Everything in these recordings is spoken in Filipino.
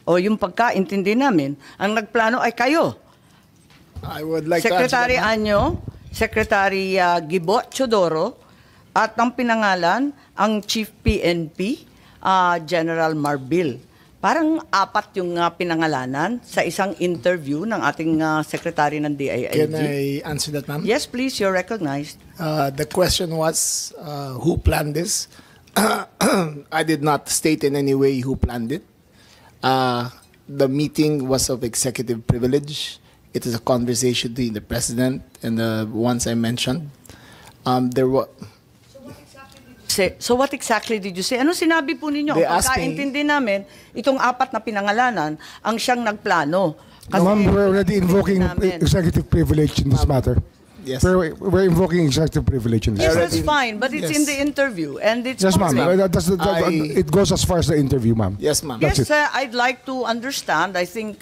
o yung pagkaintindi namin, ang nagplano ay kayo. I would like Secretary to answer that, Anyo, Secretary Gibo Chodoro, at ang pinangalan, ang Chief PNP, General Marbil. Parang apat yung pinangalanan sa isang interview ng ating Secretary ng DILG. Can I answer that, ma'am? Yes, please, you're recognized. The question was, who planned this? I did not state in any way who planned it. The meeting was of executive privilege. It is a conversation between the president and the ones I mentioned. There was. So what exactly did you say? Ano sinabi po ninyo? They Ang asked me- pagkaintindi namin, itong apat na pinangalanan, ang siyang nagplano. Kasi Ma'am, we're already invoking namin. executive privilege in this matter. Yes. We're invoking executive privilege in this Yes, matter. that's fine, but it's in Yes. the interview, and it's Yes, ma'am. public. It goes as far as the interview, ma'am. Yes, ma'am. That's Yes, I'd like to understand. I think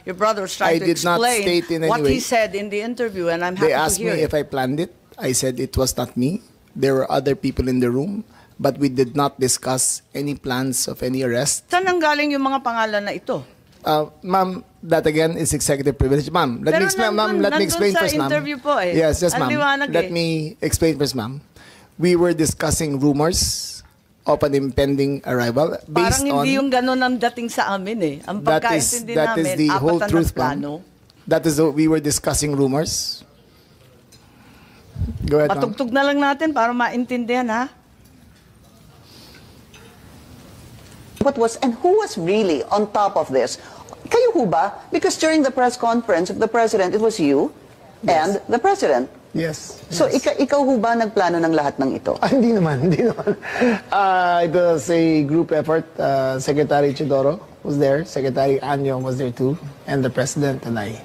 your brother was I trying to did not explain state in any what he way. said in the interview, and I'm happy They to asked me hear if it. I planned it. I said it was not me. There were other people in the room, but we did not discuss any plans of any arrest. Saan ang galing yung mga pangalan na ito? Ma'am, that again is executive privilege. Ma'am, let Pero me explain, ma'am. Let me nandun explain sa first, ma'am. interview po eh. Yes, yes, Ang ma'am. liwanag Let eh. me explain first, ma'am. We were discussing rumors of an impending arrival based Parang hindi on yung ganun ang dating sa amin eh. Ang that is pagkaintindi that is namin, the apat whole na truth, nagplano. ma'am. That is we were discussing rumors. Go ahead, ma'am. Patugtog na lang natin para maintindihan ha. What was and who was really on top of this? Kayo ho ba? Because during the press conference of the president, it was you and the president. Yes. So ikaw ho ba nagplano ng lahat ng ito? Hindi naman, hindi naman. It was a group effort. Secretary Chidoro was there, Secretary Anyo was there too, and the president and I.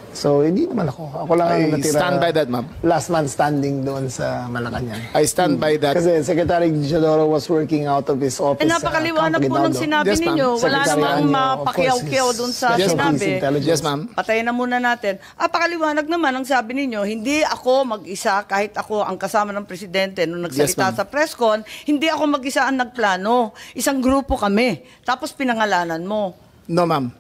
So, hindi naman ako. Ako lang ang natira. I stand by that, ma'am. Last man standing doon sa Malacanang. I stand by that. Kasi Secretary Chidoro was working out of his office. Napakaliwanag po ng sinabi Yes, ma'am. ninyo. Wala Secretary namang Anyo, of mapakiyaw-kiyaw course, doon is sa Yes, ma'am. sinabi. Yes, ma'am. Patayin na muna natin. Pakaliwanag naman ang sabi ninyo, hindi ako mag-isa kahit ako ang kasama ng presidente nung nagsalita Yes, ma'am. sa presscon, hindi ako mag-isa ang nagplano. Isang grupo kami. Tapos pinangalanan mo. No, ma'am.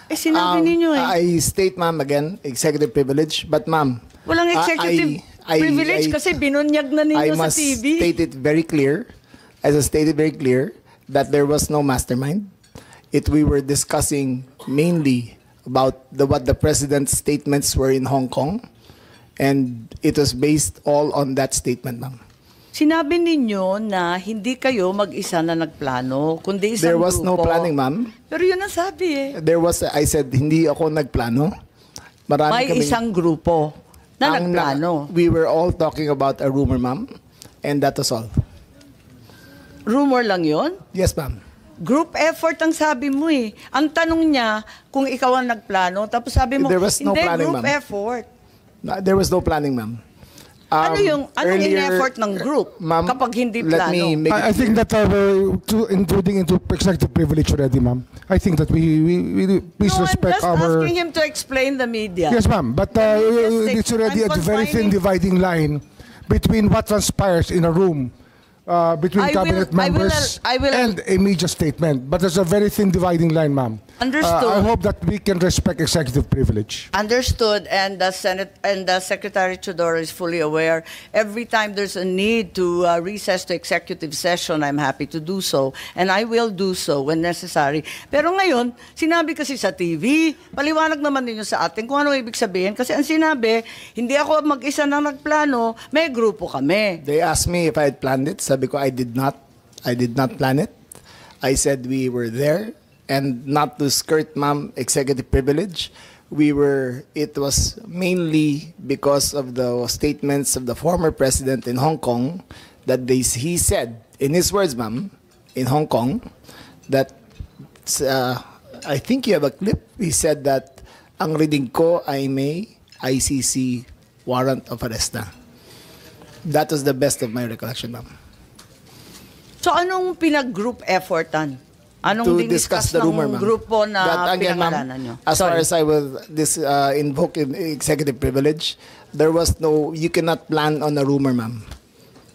Sinabi ninyo eh. I state, ma'am, again, executive privilege. But, ma'am, Walang executive privilege kasi binunyag na ninyo sa must TV. state it very clear, as I stated very clear, that there was no mastermind. We were discussing mainly about what the president's statements were in Hong Kong, and it was based all on that statement, ma'am. Sinabi ninyo na hindi kayo mag-isa na nagplano, kundi isang There was no grupo. planning, ma'am. Pero yun ang sabi eh. I said, hindi ako nagplano. Marami May kaming- isang grupo na Ang nagplano. We were all talking about a rumor, ma'am, and that was all. Rumor lang yon. Yes, ma'am. Group effort ang sabi mo eh. Ang tanong niya kung ikaw ang nagplano, tapos sabi mo, There was no hindi, planning, group ma'am. effort. There was no planning, ma'am. Anong Earlier, in-effort ng group ma'am, kapag hindi let plano? me make I think that we're intruding into executive privilege already, ma'am. I think that we please No, respect I'm just our. asking him to explain the media. Yes, ma'am. But Yes, it's already I'm a very thin confining- dividing line between what transpires in a room between I will- cabinet members I will- and a media statement. But there's a very thin dividing line, ma'am. Understood. I hope that we can respect executive privilege. Understood, and the Senate and the Secretary Chodoro is fully aware. Every time there's a need to recess to executive session, I'm happy to do so, and I will do so when necessary. Pero ngayon, sinabi kasi sa TV, paliwanag naman ninyo sa atin kung ano ibig sabihin. Kasi ang sinabi, hindi ako mag-isa na nagplano, may grupo kami. They asked me if I had planned it. Sabi ko, I did not. I did not plan it. I said we were there, and not to skirt, ma'am, executive privilege. It was mainly because of the statements of the former president in Hong Kong that he said, in his words, ma'am, in Hong Kong, that, I think you have a clip, he said that, ang reading ko ay may ICC warrant of arrest na. That was the best of my recollection, ma'am. So anong pinag-group effortan? Anong To discuss the ng rumor, ma'am. grupo na That, again, ma'am, pinangalanan nyo? as far Sorry. as I will invoke executive privilege, there was you cannot plan on a rumor, ma'am.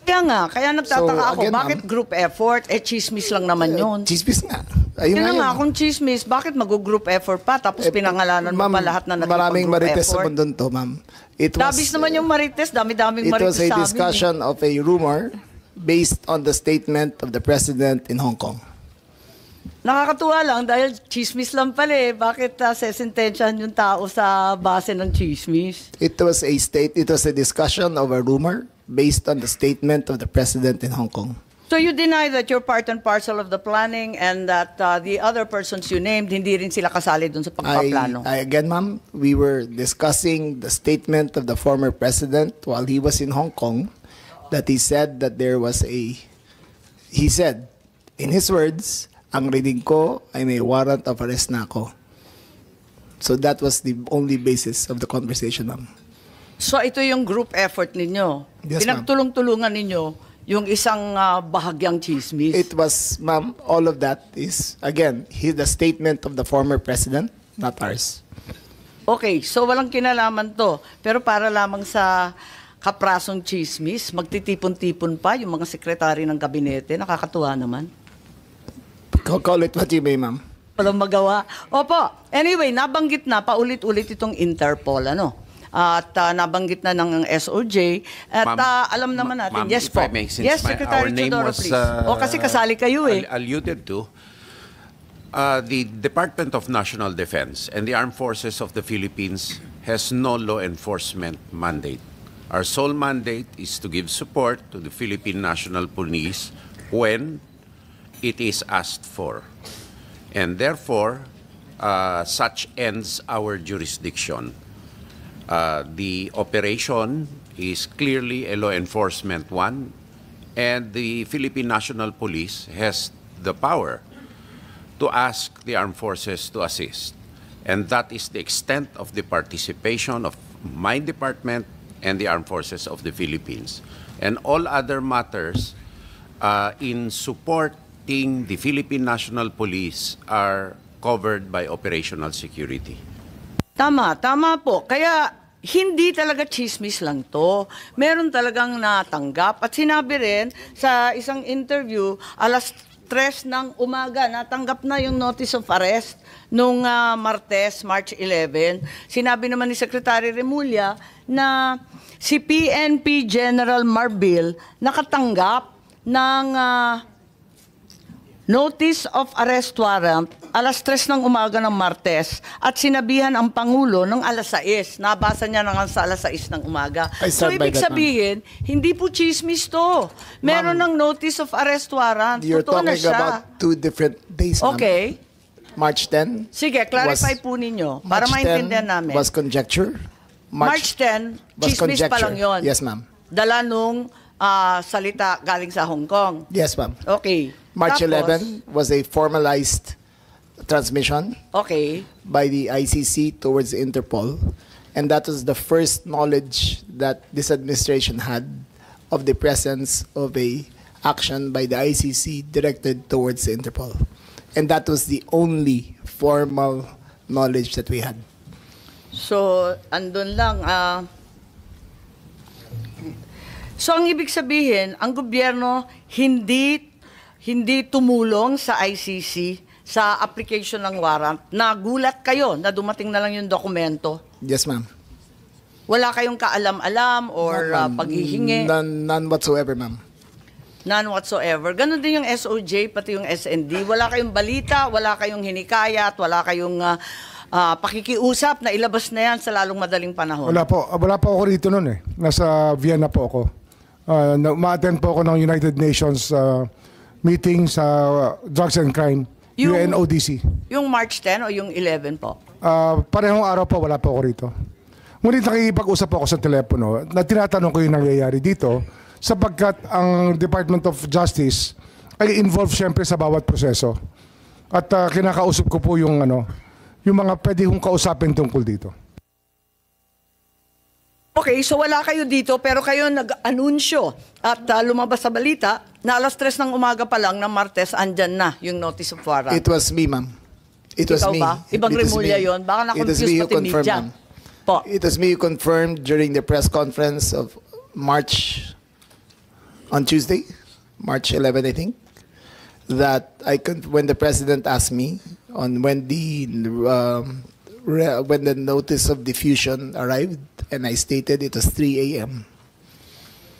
Kaya nga, kaya nagtataka So, ako, again, bakit ma'am, group effort? Chismis lang naman yun. Chismis nga. Ayun Yun na nga nga, yun. kung chismis, bakit mag-group effort pa? Tapos pinangalanan mo Ma'am, pa lahat na maraming nagpag-group marites sa effort? mundo to, ma'am. Dabis naman yung marites, dami-daming It marites was a sa amin. discussion of a rumor based on the statement of the president in Hong Kong. Nakakatuwa lang dahil chismis lang pala eh. Bakit sesentensyahan yung tao sa base ng chismis? It was a discussion of a rumor based on the statement of the president in Hong Kong. So you deny that you're part and parcel of the planning and that the other persons you named, hindi rin sila kasali dun sa pagpaplano? Again, ma'am, we were discussing the statement of the former president while he was in Hong Kong, that he said that he said, in his words, ang reading ko ay may warrant of arrest na ako. So that was the only basis of the conversation, ma'am. So ito yung group effort ninyo? Yes, ma'am. Pinagtulong-tulungan ninyo yung isang bahagyang chismis? It was, ma'am, all of that is, again, the statement of the former president, not ours. Okay, so walang kinalaman to. Pero para lamang sa kaprasong chismis, magtitipon-tipon pa yung mga sekretary ng kabinete. Nakakatuwa naman. Call it what you may, ma'am. Walang magawa. Opo. Anyway, nabanggit na paulit-ulit itong Interpol, ano? At nabanggit na ng SOJ. At alam naman natin. Ma'am, Yes if po. I may, since Yes, our Secretary name Chodoro, was, please. O kasi kasali kayo eh. alluded to, the Department of National Defense and the Armed Forces of the Philippines has no law enforcement mandate. Our sole mandate is to give support to the Philippine National Police when it is asked for. And therefore, such ends our jurisdiction. The operation is clearly a law enforcement one, and the Philippine National Police has the power to ask the armed forces to assist. And that is the extent of the participation of my department and the armed forces of the Philippines. And all other matters in supporting the Philippine National Police are covered by operational security. Tama po. Kaya hindi talaga chismis lang to. Meron talagang natanggap. At sinabi rin sa isang interview, alas 3 ng umaga, natanggap na yung notice of arrest nung Martes, March 11. Sinabi naman ni Secretary Remulla na si PNP General Marbil nakatanggap ng notice of arrest warrant alas 3 ng umaga ng Martes at sinabihan ang Pangulo ng alas 6. Nabasa niya na nga sa alas 6 ng umaga. I So stand by ibig that, sabihin, hindi po chismis to. Meron ng notice of arrest warrant. You're Totoo na talking siya. about 2 different days, ma'am. Okay. March 10. Sige, clarify was- po ninyo para March 10 maintindihan namin. was conjecture. March 10, was chismis pa conjecture. lang yon. Yes, ma'am. Dala nung salita galing sa Hong Kong. Yes, ma'am. Okay. March Tapos, 11 was a formalized transmission Okay. by the ICC towards Interpol. And that was the first knowledge that this administration had of the presence of a action by the ICC directed towards Interpol. And that was the only formal knowledge that we had. So, andun lang. So, ang ibig sabihin, ang gobyerno hindi tumulong sa ICC sa application ng warrant. Nagulat kayo na dumating na lang yung dokumento. Yes, ma'am. Wala kayong kaalam-alam or paghihingi. None whatsoever, ma'am. None whatsoever. Ganon din yung SOJ, pati yung SND. Wala kayong balita, wala kayong hinikayat, wala kayong pakikiusap na ilabas na yan sa lalong madaling panahon. Wala po ako rito noon eh. Nasa Vienna po ako. Ma-attend po ako ng United Nations meeting sa Drugs and Crime, UNODC. Yung March 10 o yung 11 po? Parehong araw po, wala po ako rito. Ngunit nakikipag-usap ako sa telepono na tinatanong ko yung nangyayari dito sapagkat ang Department of Justice ay involved syempre sa bawat proseso. At kinakausap ko po yung mga pwede kong kausapin tungkol dito. Okay, so wala kayo dito pero kayo nag-anunsyo at lumabas sa balita na alas 3 ng umaga pa lang ng Martes andyan na yung notice of warrant. It was me, ma'am. It was Ikaw me. ba? Ibang It was Remulla me. yun. Baka It was na-confuse me who pati confirmed, media. ma'am. Po. It was me who confirmed during the press conference of March on Tuesday, March 11, I think, that when the president asked me on when the notice of diffusion arrived, and I stated it was 3 a.m.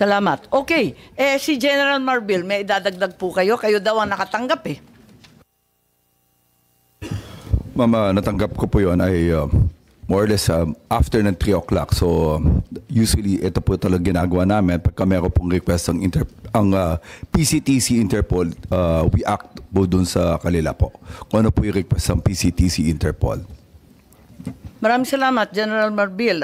Salamat. Okay. Si General Marbil, may idadagdag po kayo. Kayo daw ang nakatanggap eh. Ma'am, natanggap ko po yun ay more or less after ng 3 o'clock. So, usually, ito po talaga ginagawa namin. Pagka meron pong request ang PCTC Interpol, we act po dun sa kanila po. Kung ano po yung request ng PCTC Interpol. Maraming salamat, General Marbil.